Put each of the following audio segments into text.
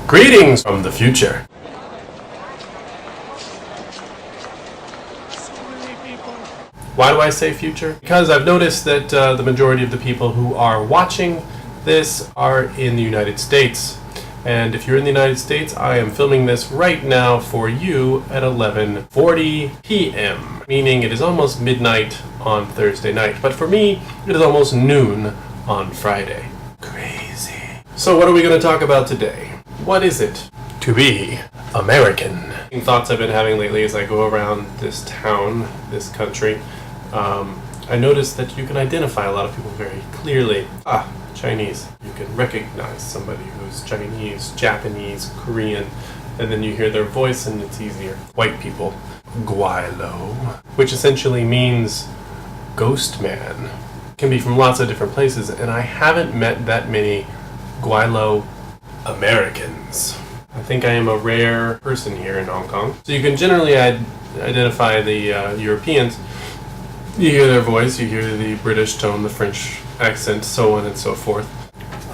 Greetings from the future. Why do I say future? Because I've noticed that the majority of the people who are watching this are in the United States. And if you're in the United States, I am filming this right now for you at 11:40 p.m., meaning it is almost midnight on Thursday night. But for me, it is almost noon on Friday. Crazy. So what are we going to talk about today? What is it to be American? Thoughts I've been having lately as I go around this town, this country, I noticed that you can identify a lot of people very clearly. Chinese. You can recognize somebody who's Chinese, Japanese, Korean, and then you hear their voice and it's easier. White people. Guaylo, which essentially means ghost man. Can be from lots of different places, and I haven't met that many Guaylo Americans. I think I am a rare person here in Hong Kong. So you can generally identify the Europeans. You hear their voice, you hear the British tone, the French accent, so on and so forth.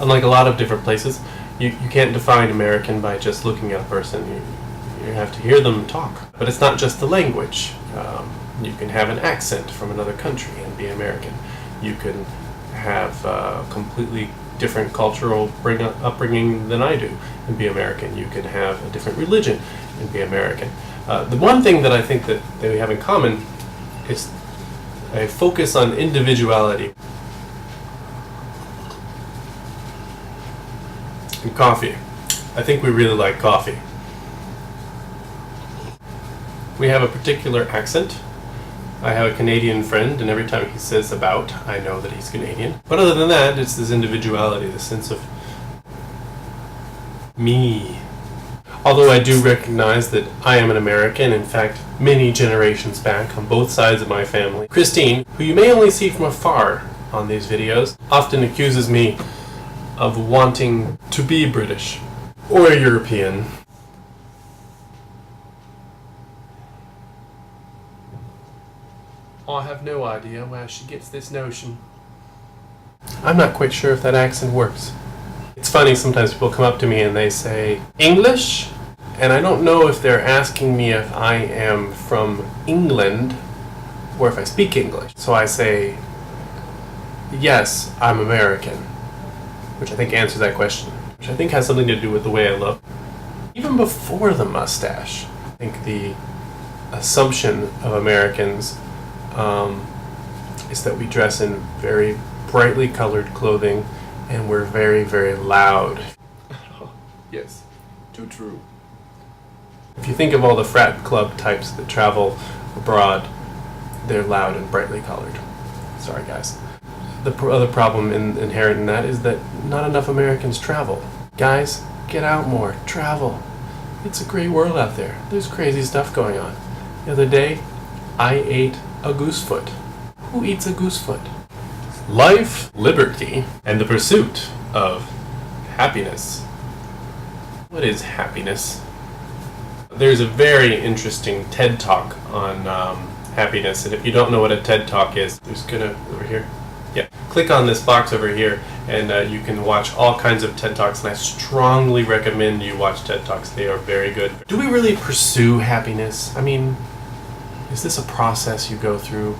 Unlike a lot of different places, you can't define American by just looking at a person. You have to hear them talk. But it's not just the language. You can have an accent from another country and be American. You can have a completely different cultural upbringing than I do and be American. You can have a different religion and be American. The one thing that I think that we have in common is a focus on individuality. And coffee. I think we really like coffee. We have a particular accent. I have a Canadian friend, and every time he says about, I know that he's Canadian. But other than that, it's this individuality, this sense of me. Although I do recognize that I am an American, in fact, many generations back on both sides of my family. Christine, who you may only see from afar on these videos, often accuses me of wanting to be British or European. I have no idea where she gets this notion. I'm not quite sure if that accent works. It's funny, sometimes people come up to me and they say, English? And I don't know if they're asking me if I am from England or if I speak English. So I say, yes, I'm American, which I think answers that question, which I think has something to do with the way I look. Even before the mustache, I think the assumption of Americans is that we dress in very brightly colored clothing and we're very, very loud. Yes, too true. If you think of all the frat club types that travel abroad, they're loud and brightly colored. Sorry, guys. The other problem inherent in that is that not enough Americans travel. Guys, get out more. Travel. It's a great world out there. There's crazy stuff going on. The other day, I ate a goosefoot. Who eats a goosefoot? Life, liberty, and the pursuit of happiness. What is happiness? There's a very interesting TED Talk on happiness, and if you don't know what a TED Talk is, just gonna over here. Yeah, click on this box over here, and you can watch all kinds of TED Talks, and I strongly recommend you watch TED Talks. They are very good. Do we really pursue happiness? I mean, is this a process you go through?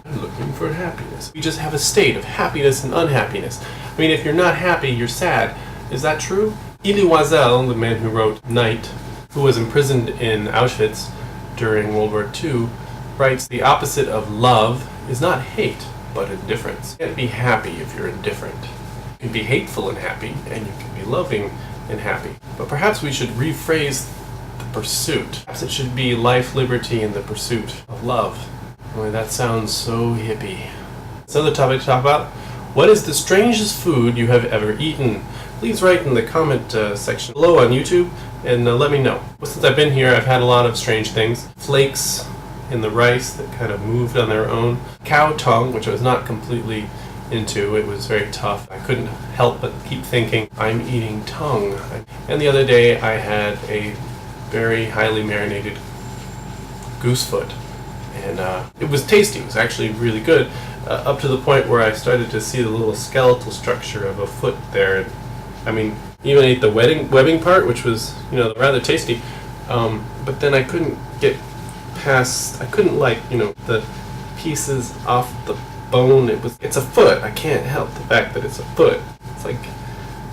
I'm looking for happiness. We just have a state of happiness and unhappiness. I mean, if you're not happy, you're sad. Is that true? Elie Wiesel, the man who wrote Night, who was imprisoned in Auschwitz during World War II, writes, the opposite of love is not hate, but indifference. You can't be happy if you're indifferent. You can be hateful and happy, and you can be loving and happy. But perhaps we should rephrase the pursuit. Perhaps it should be life, liberty, and the pursuit of love. Boy, that sounds so hippie. This other topic to talk about, what is the strangest food you have ever eaten? Please write in the comment section below on YouTube and let me know. Well, since I've been here, I've had a lot of strange things. Flakes in the rice that kind of moved on their own. Cow tongue, which I was not completely into. It was very tough. I couldn't help but keep thinking, I'm eating tongue. And the other day, I had a very highly marinated goosefoot. And it was tasty. It was actually really good, up to the point where I started to see the little skeletal structure of a foot there. And, I mean, Even ate the webbing part, which was, rather tasty. But then I couldn't get past. I couldn't the pieces off the bone. It's a foot. I can't help the fact that it's a foot. It's like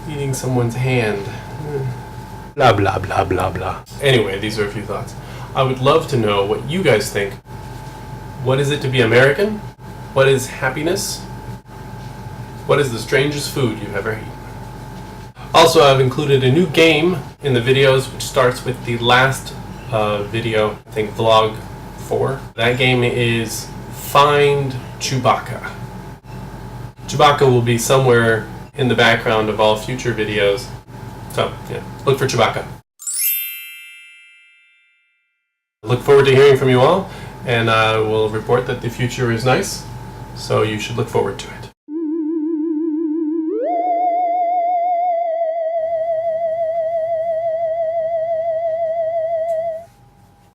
eating someone's hand. Blah blah blah blah blah. Anyway, these are a few thoughts. I would love to know what you guys think. What is it to be American? What is happiness? What is the strangest food you've ever eaten? Also, I've included a new game in the videos, which starts with the last video, I think vlog 4. That game is Find Chewbacca. Chewbacca will be somewhere in the background of all future videos. So, yeah, look for Chewbacca. Look forward to hearing from you all, and I will report that the future is nice, so you should look forward to it.